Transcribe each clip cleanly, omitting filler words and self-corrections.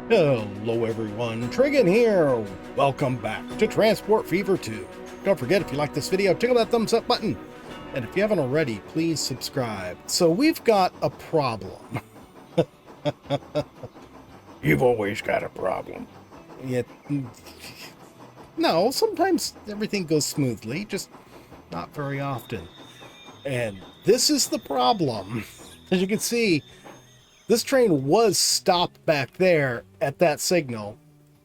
Hello everyone, Trigan here. Welcome back to Transport Fever 2. Don't forget, if you like this video, tickle that thumbs up button. And if you haven't already, please subscribe. So we've got a problem. You've always got a problem. Yet, no, sometimes everything goes smoothly, just not very often. And this is the problem. As you can see, this train was stopped back there at that signal.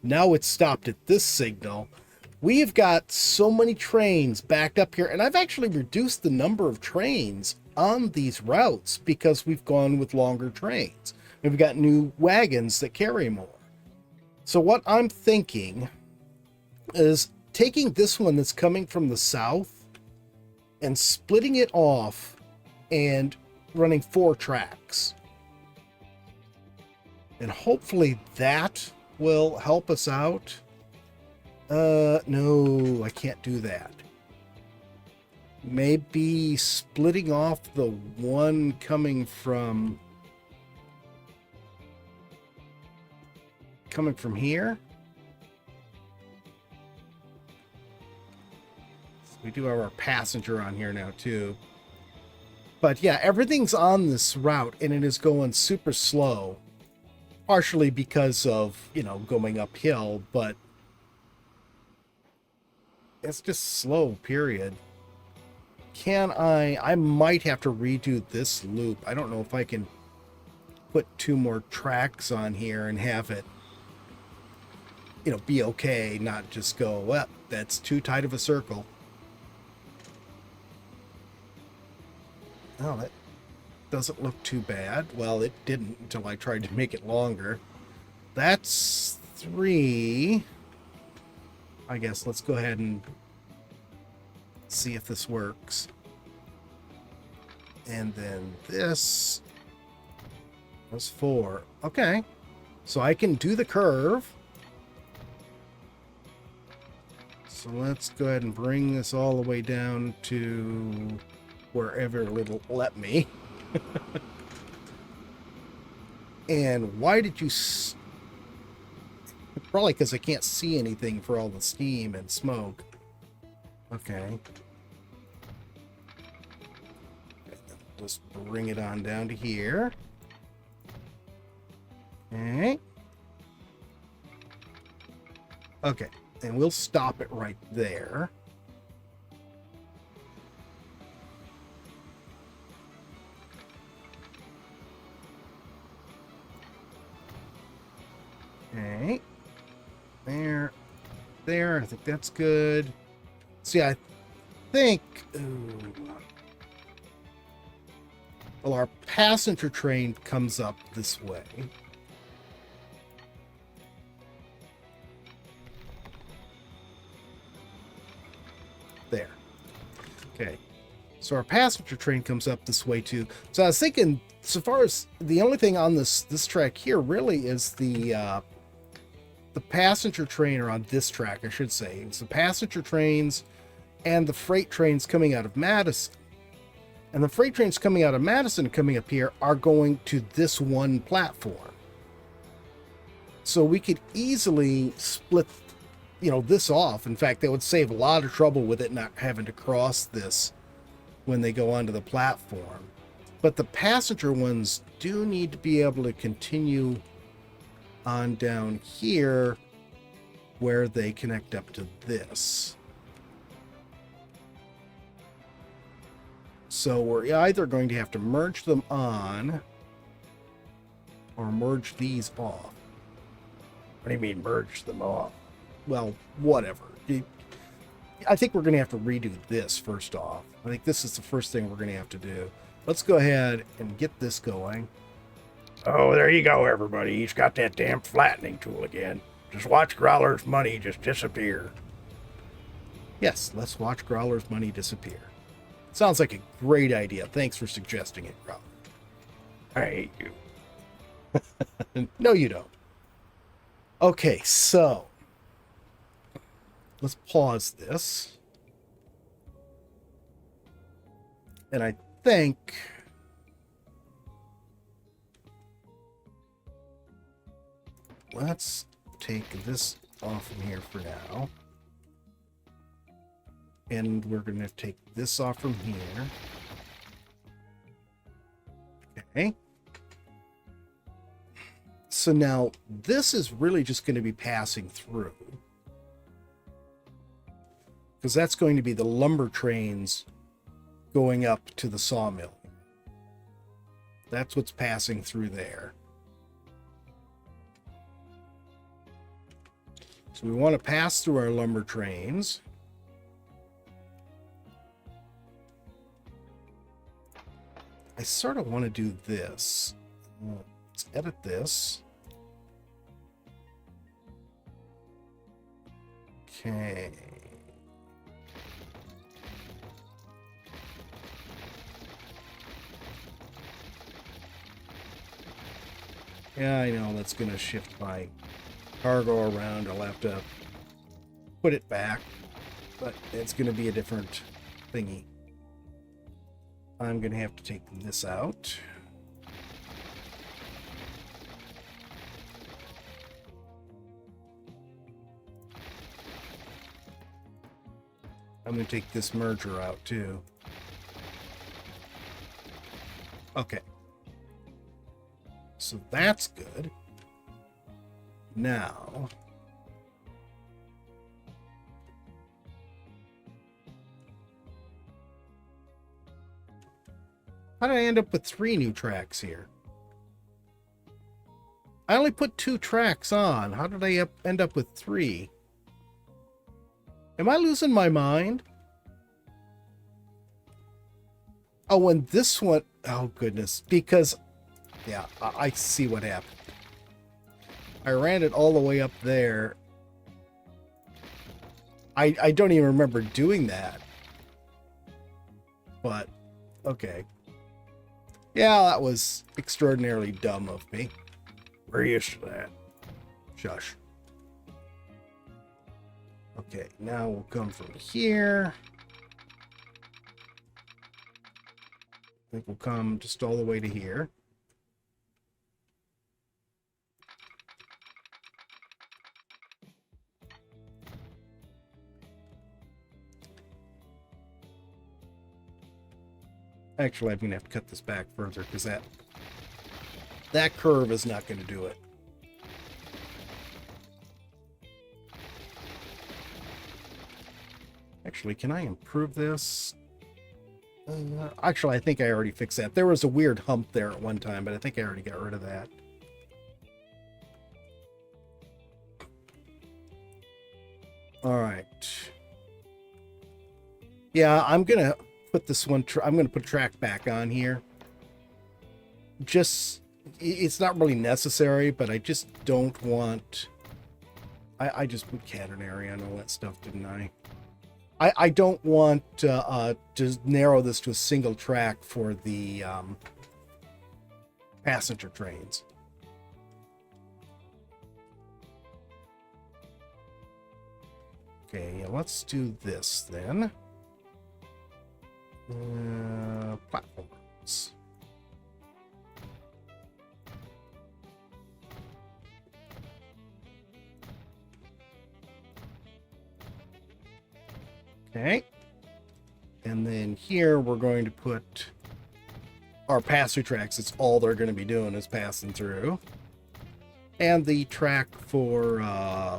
Now it's stopped at this signal. We've got so many trains backed up here, and I've actually reduced the number of trains on these routes because we've gone with longer trains. We've got new wagons that carry more. So what I'm thinking is taking this one that's coming from the south and splitting it off and running 4 tracks. And hopefully that will help us out. No, I can't do that. Maybe splitting off the one coming from here. We do have our passenger on here now too. But yeah, everything's on this route and it is going super slow. Partially because of, going uphill, but it's just slow, period. I might have to redo this loop. I don't know if I can put 2 more tracks on here and have it, be okay, not just go, well, that's too tight of a circle. Oh, that doesn't look too bad. Well, it didn't until I tried to make it longer. That's 3. I guess let's go ahead and see if this works. And then this was 4. Okay. So I can do the curve. So let's go ahead and bring this all the way down to wherever it'll let me. And why did you... Probably because I can't see anything for all the steam and smoke. Okay. Just bring it on down to here. Okay. Okay. And we'll stop it right there. Okay. There. I think that's good. See, I think... Ooh. Well, our passenger train comes up this way. There. Okay. So our passenger train comes up this way too. So I was thinking, so far as the only thing on this track here really is the passenger train, or on this track, I should say. It's the passenger trains and the freight trains coming out of Madison. And the freight trains coming out of Madison coming up here are going to this one platform. So we could easily split, this off. In fact, that would save a lot of trouble with it not having to cross this when they go onto the platform. But the passenger ones do need to be able to continue on down here where they connect up to this. So we're either going to have to merge them on or merge these off. What do you mean merge them off? Well, whatever. I think we're going to have to redo this first off. I think this is the first thing we're going to have to do. Let's go ahead and get this going. Oh, there you go, everybody. He's got that damn flattening tool again. Just watch Growler's money just disappear. Yes, let's watch Growler's money disappear. Sounds like a great idea. Thanks for suggesting it, Growler. I hate you. No, you don't. Okay, so let's pause this. And I think let's take this off from here for now. And we're going to take this off from here. Okay. So now this is really just going to be passing through. Because that's going to be the lumber trains going up to the sawmill. That's what's passing through there. So we want to pass through our lumber trains. I sort of want to do this. Let's edit this. Okay. Yeah, I know that's going to shift my cargo around. I'll have to put it back, but it's going to be a different thingy. I'm going to have to take this out. I'm going to take this merger out too. Okay. So that's good. Now, how did I end up with 3 new tracks here? I only put 2 tracks on. How did I end up with 3? Am I losing my mind? Oh, and this one, oh goodness, because, yeah, I see what happened. I ran it all the way up there. I don't even remember doing that. But, okay. Yeah, that was extraordinarily dumb of me. We're used to that. Shush. Okay, now we'll come from here. I think we'll come just all the way to here. Actually, I'm going to have to cut this back further because that curve is not going to do it. Actually, can I improve this? Actually, I think I already fixed that. There was a weird hump there at one time, but I think I already got rid of that. All right. Yeah, I'm going to put this one, I'm going to put track back on here. Just, it's not really necessary, but I just don't want, I just put catenary on all that stuff, didn't I? I don't want to narrow this to a single track for the passenger trains. Okay, let's do this then. Platforms. Okay. And then here we're going to put our pass-through tracks. It's all they're going to be doing is passing through. And the track for,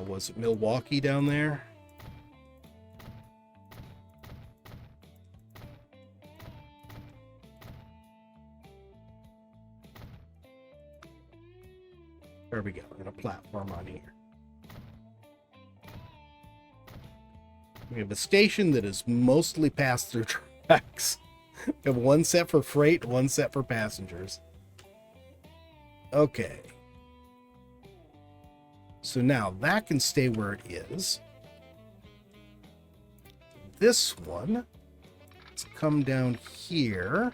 was it Milwaukee down there? There we go. And a platform on here. We have a station that is mostly pass-through tracks. We have one set for freight, one set for passengers. Okay. So now that can stay where it is. This one, let's come down here.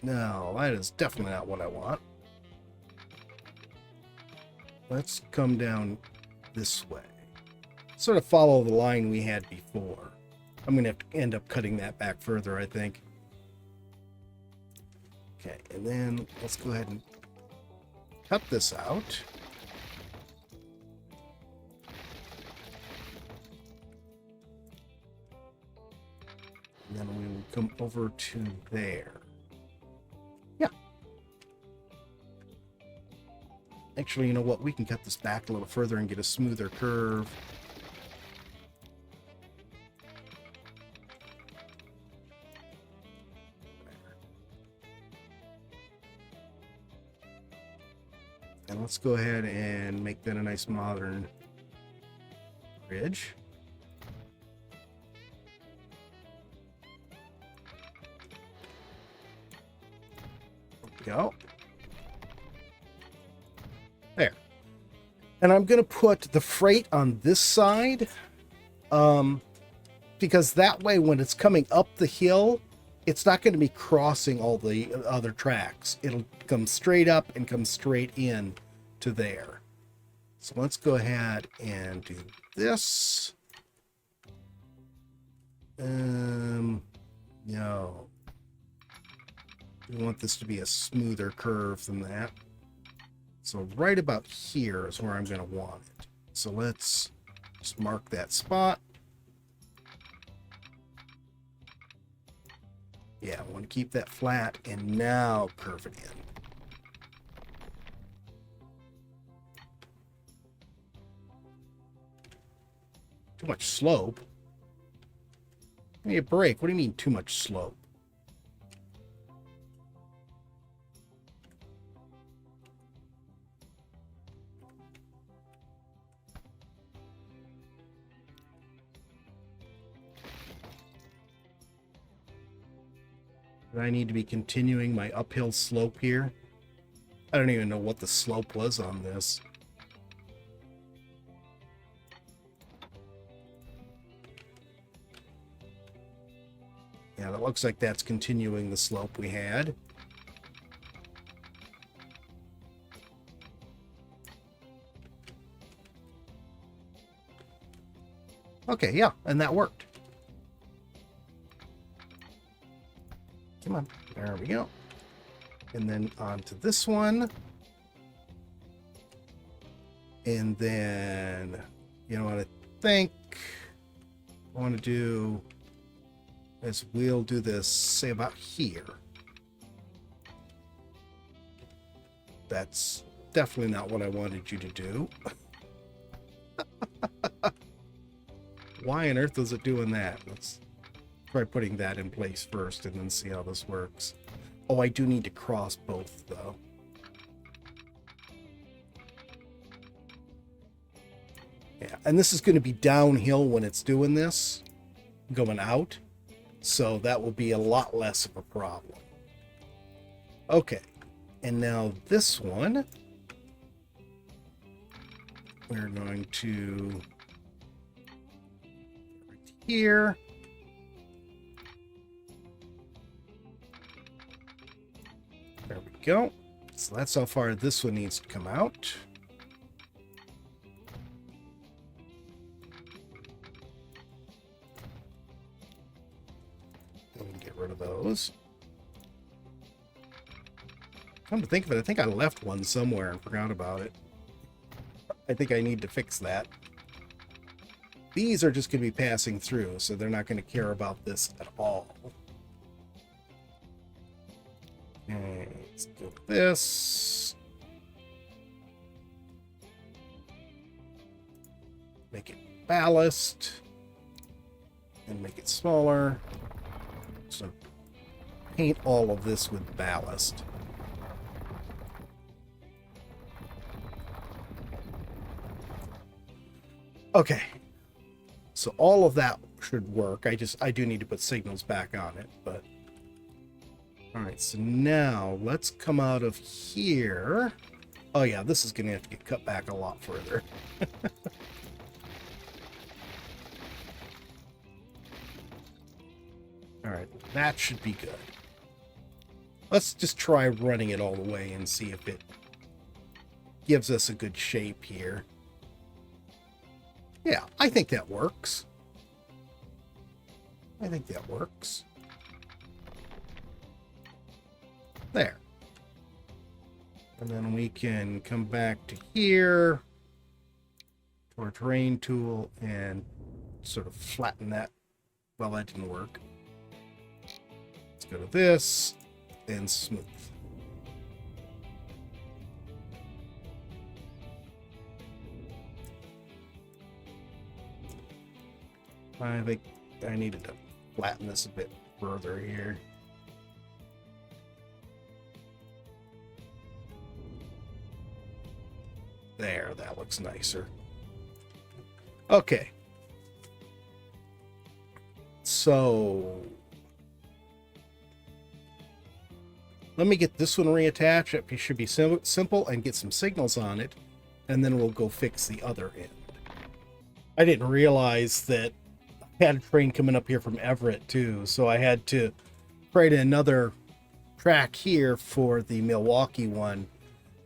No, that is definitely not what I want. Let's come down this way. Sort of follow the line we had before. I'm going to have to end up cutting that back further, I think. Okay, and then let's go ahead and cut this out. And then we will come over to there. Yeah. Actually, you know what? We can cut this back a little further and get a smoother curve. And let's go ahead and make that a nice modern bridge. Go. There. And I'm going to put the freight on this side because that way when it's coming up the hill, it's not going to be crossing all the other tracks. It'll come straight up and come straight in to there. So let's go ahead and do this. No. We want this to be a smoother curve than that. So right about here is where I'm going to want it. So let's just mark that spot. Yeah, I want to keep that flat and now curve it in. Too much slope. Give me a break. What do you mean too much slope? I need to be continuing my uphill slope here. I don't even know what the slope was on this. Yeah, that looks like that's continuing the slope we had. Okay, yeah, and that worked. Come on, there we go. And then on to this one. And then, you know what I think I want to do is we'll do this, say about here. That's definitely not what I wanted you to do. Why on earth is it doing that? Let's try putting that in place first and then see how this works. Oh, I do need to cross both though. Yeah, and this is going to be downhill when it's doing this, going out. So that will be a lot less of a problem. Okay, and now this one, we're going to right here. There we go. So that's how far this one needs to come out. And get rid of those. Come to think of it, I think I left one somewhere and forgot about it. I think I need to fix that. These are just going to be passing through, so they're not going to care about this at all. Okay, let's do this. Make it ballast. And make it smaller. So paint all of this with ballast. Okay. So all of that should work. I do need to put signals back on it, but all right, so now let's come out of here. Oh yeah, this is gonna have to get cut back a lot further. All right, that should be good. Let's just try running it all the way and see if it gives us a good shape here. Yeah, I think that works. I think that works. There. And then we can come back to here, to our terrain tool, and sort of flatten that. Well, that didn't work. Let's go to this, and smooth. I think I needed to flatten this a bit further here. There, that looks nicer. Okay. So let me get this one reattached. It should be simple and get some signals on it, and then we'll go fix the other end. I didn't realize that I had a train coming up here from Everett too, so I had to create another track here for the Milwaukee one,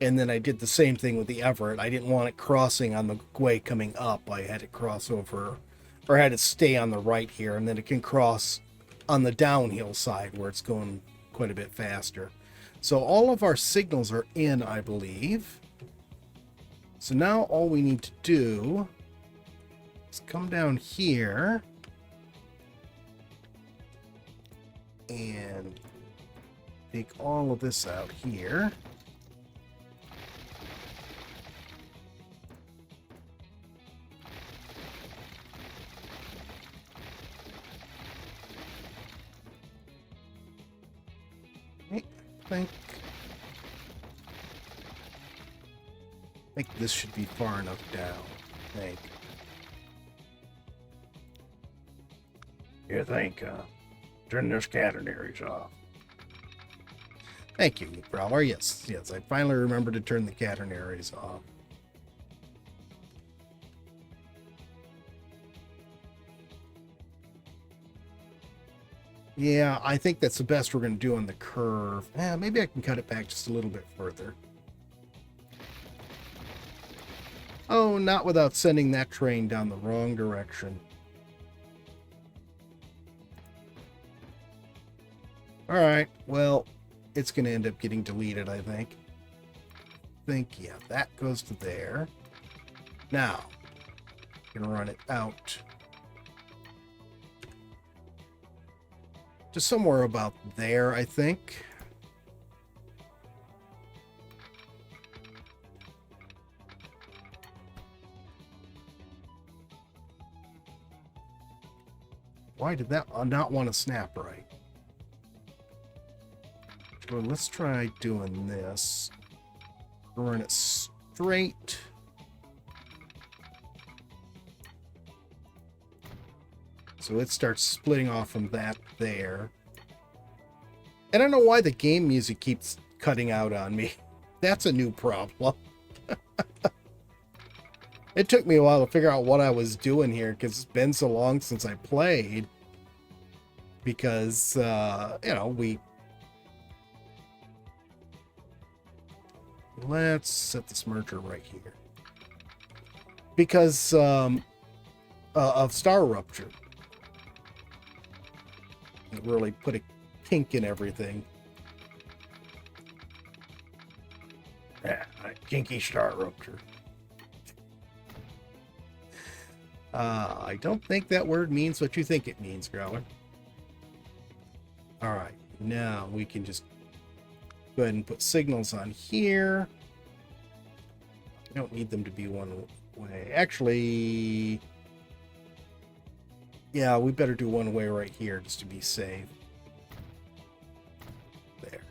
and then I did the same thing with the Everett. I didn't want it crossing on the way coming up. I had it cross over, or had it stay on the right here, and then it can cross on the downhill side where it's going quite a bit faster. So all of our signals are in, I believe. So now all we need to do is come down here and take all of this out here. I think this should be far enough down. I think. You think, turn those catenaries off. Thank you, Growler. Yes, I finally remembered to turn the catenaries off. Yeah, I think that's the best we're going to do on the curve. Maybe I can cut it back just a little bit further. Oh, not without sending that train down the wrong direction. Alright, well, it's going to end up getting deleted, I think. Yeah, that goes to there. Now, I'm going to run it out to somewhere about there, I think. Why did that not want to snap right? Well, let's try doing this. Run it straight. So it starts splitting off from that there. I don't know why the game music keeps cutting out on me. That's a new problem. It took me a while to figure out what I was doing here because it's been so long since I played. Because, let's set this merger right here. Because of Star Rupture. It really put a kink in everything. Yeah, a kinky Star Rupture. I don't think that word means what you think it means, Growler. Alright, now we can just go ahead and put signals on here. I don't need them to be one way. Actually, yeah, we better do one way right here just to be safe. There.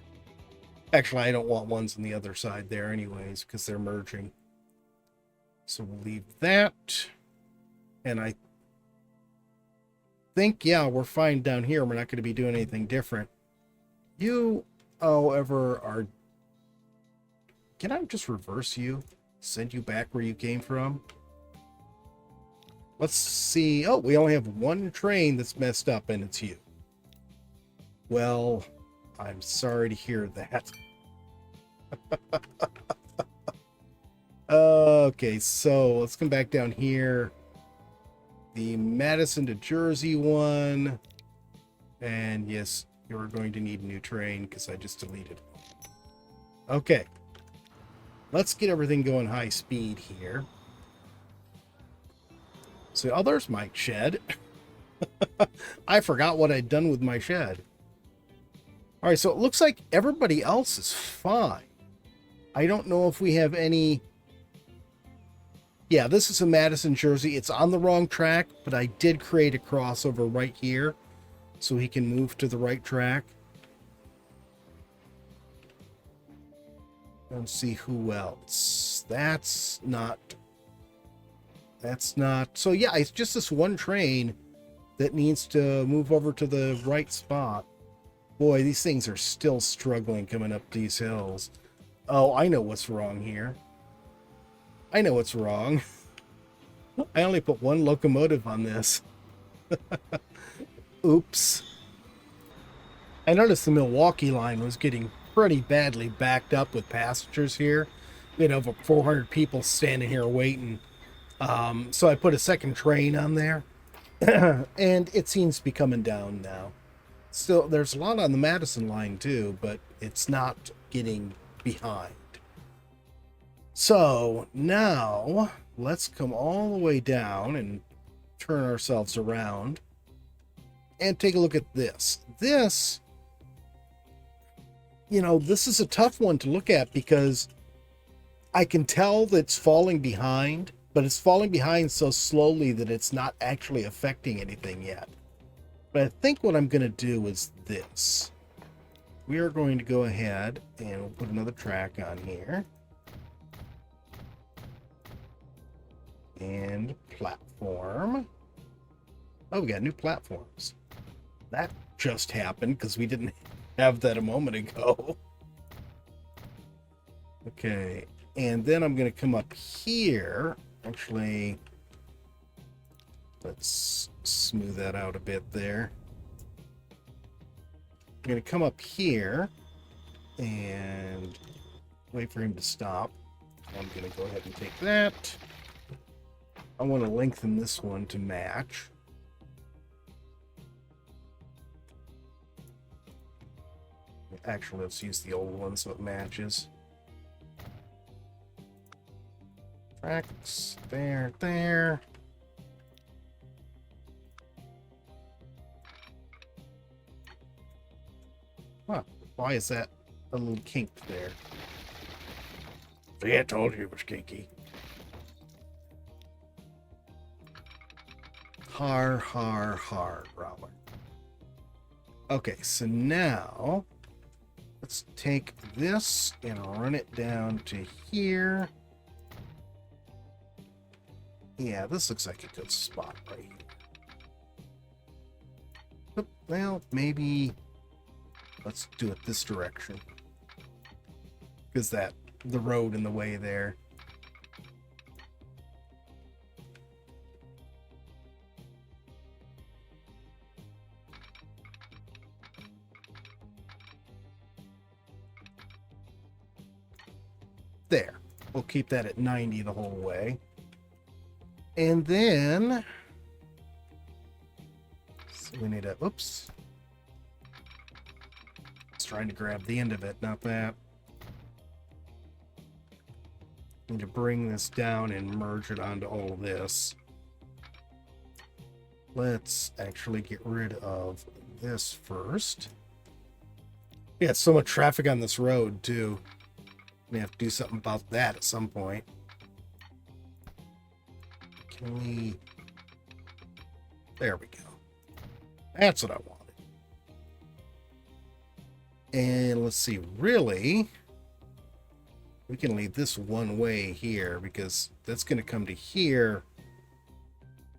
Actually, I don't want ones on the other side there anyways, because they're merging. So we'll leave that. And I think, yeah, we're fine down here. We're not going to be doing anything different. You, however, are... Can I just reverse you? Send you back where you came from? Let's see. Oh, we only have one train that's messed up, and it's you. Well, I'm sorry to hear that. Okay, so let's come back down here. The Madison to Jersey one. And yes, You're going to need a new train because I just deleted it. Okay. Let's get everything going high speed here. So, oh, there's my shed. I forgot what I'd done with my shed. All right, so it looks like everybody else is fine. I don't know if we have any... Yeah, this is a Madison Jersey. It's on the wrong track, but I did create a crossover right here so he can move to the right track. Let's see who else. That's not... So yeah, it's just this one train that needs to move over to the right spot. Boy, these things are still struggling coming up these hills. Oh, I know what's wrong here. I know what's wrong. I only put one locomotive on this. Oops. I noticed the Milwaukee line was getting pretty badly backed up with passengers here. We had over 400 people standing here waiting. So I put a second train on there. And it seems to be coming down now. Still, there's a lot on the Madison line too, but it's not getting behind. So now let's come all the way down and turn ourselves around and take a look at this. This, this is a tough one to look at because I can tell that it's falling behind, but it's falling behind so slowly that it's not actually affecting anything yet. But I think what I'm going to do is this. We are going to go ahead and we'll put another track on here. And platform. Oh, we got new platforms. That just happened because we didn't have that a moment ago. Okay. And then I'm going to come up here. Actually, let's smooth that out a bit there. I'm going to come up here and wait for him to stop. I'm going to go ahead and take that. I want to lengthen this one to match. Actually, let's use the old one so it matches. Tracks, there. Huh, why is that a little kinked there? See, I told you it was kinky. Har, Growler. Okay, so now let's take this and run it down to here. Yeah, this looks like a good spot right here. Oop, well, maybe let's do it this direction. Because the road in the way there. There. We'll keep that at 90 the whole way. And then so we need a, oops. I was trying to grab the end of it, not that. Need to bring this down and merge it onto all this. Let's actually get rid of this first. Yeah, so much traffic on this road too. We have to do something about that at some point. Can we... There we go. That's what I wanted. And let's see, really, we can leave this one way here because that's going to come to here.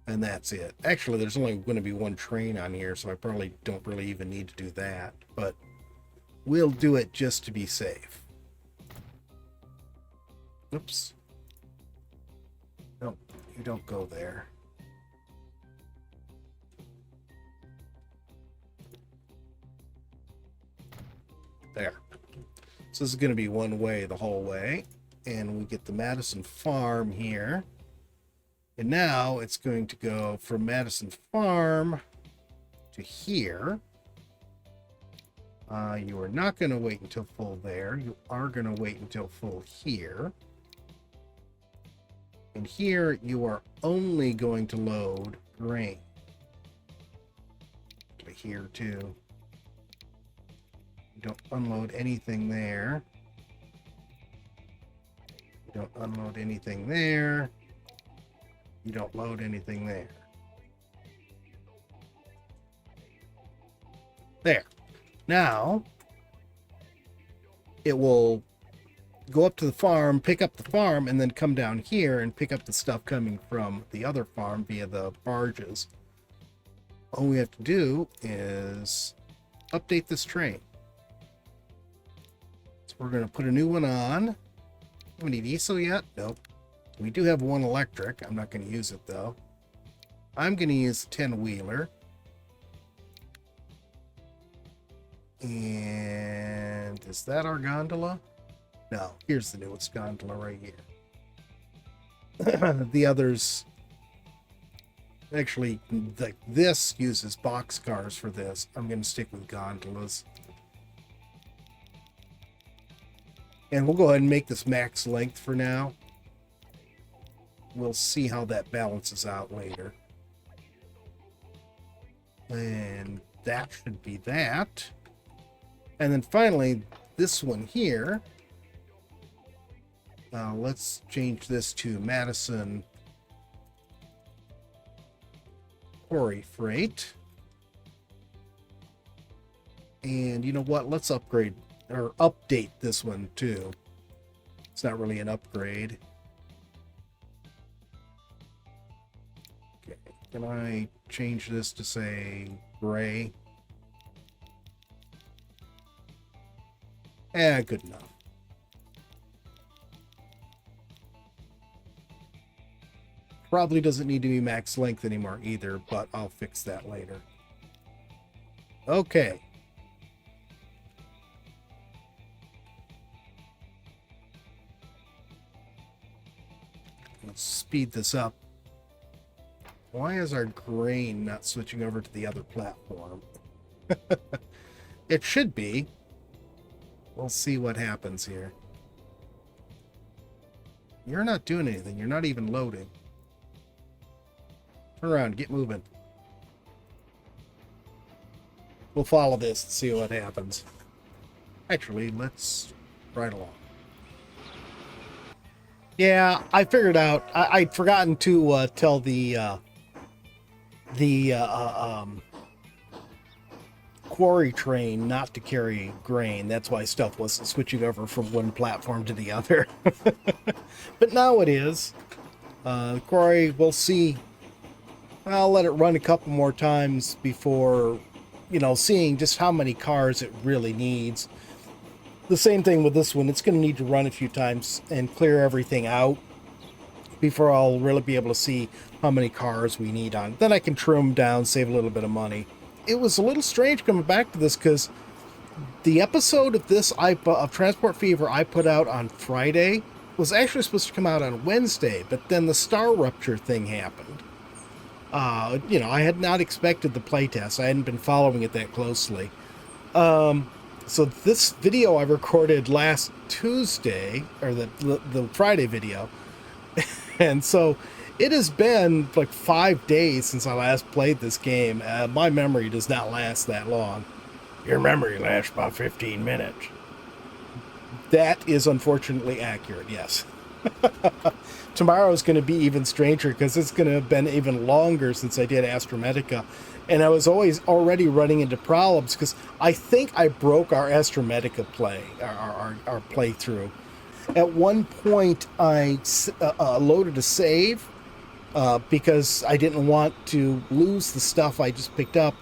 And that's it. Actually, there's only going to be one train on here, so I probably don't really even need to do that. But we'll do it just to be safe. Oops. No, you don't go there. There. So this is going to be one way the whole way. And we get the Madison Farm here. And now it's going to go from Madison Farm to here. You are not going to wait until full there. You are going to wait until full here. And here you are only going to load grain. Here too. You don't unload anything there. You don't unload anything there. You don't load anything there. There. Now, it will go up to the farm, pick up the farm, and then come down here and pick up the stuff coming from the other farm via the barges. All we have to do is update this train. So we're going to put a new one on. Do we need diesel yet? Nope. We do have one electric. I'm not going to use it though. I'm going to use a 10-wheeler. And is that our gondola? No, here's the newest gondola right here. The others, actually, like this uses box cars for this. I'm going to stick with gondolas. And we'll go ahead and make this max length for now. We'll see how that balances out later. And that should be that. And then finally, this one here. Let's change this to Madison Quarry Freight. And you know what? Let's upgrade or update this one too. It's not really an upgrade. Okay, can I change this to say gray? Good enough. Probably doesn't need to be max length anymore either, but I'll fix that later. Okay. Let's speed this up. Why is our grain not switching over to the other platform? It should be. We'll see what happens here. You're not doing anything. You're not even loading. Turn around. Get moving. We'll follow this and see what happens. Actually, let's ride along. Yeah, I figured out. I'd forgotten to tell the quarry train not to carry grain. That's why stuff wasn't switching over from one platform to the other. But now it is. The quarry, we'll see. I'll let it run a couple more times before, seeing just how many cars it really needs. The same thing with this one. It's going to need to run a few times and clear everything out before I'll really be able to see how many cars we need on it. Then I can trim down, save a little bit of money. It was a little strange coming back to this because the episode of this of Transport Fever I put out on Friday was actually supposed to come out on Wednesday, but then the star rupture thing happened. I had not expected the playtest. I hadn't been following it that closely. So this video I recorded last Tuesday, or the Friday video, and so it has been like 5 days since I last played this game. My memory does not last that long. Your memory lasts about 15 minutes. That is unfortunately accurate, yes. Tomorrow is going to be even stranger because it's going to have been even longer since I did Astromedica. And I was already running into problems because I think I broke our Astromedica our playthrough. At one point, I loaded a save because I didn't want to lose the stuff I just picked up.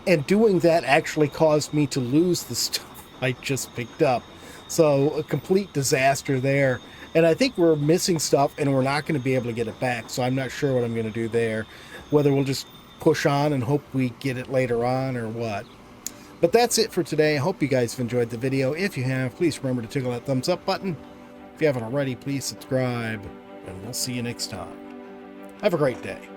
And doing that actually caused me to lose the stuff I just picked up. So a complete disaster there. And I think we're missing stuff and we're not going to be able to get it back. So I'm not sure what I'm going to do there. Whether we'll just push on and hope we get it later on or what. But that's it for today. I hope you guys have enjoyed the video. If you have, please remember to tickle that thumbs up button. If you haven't already, please subscribe. And we'll see you next time. Have a great day.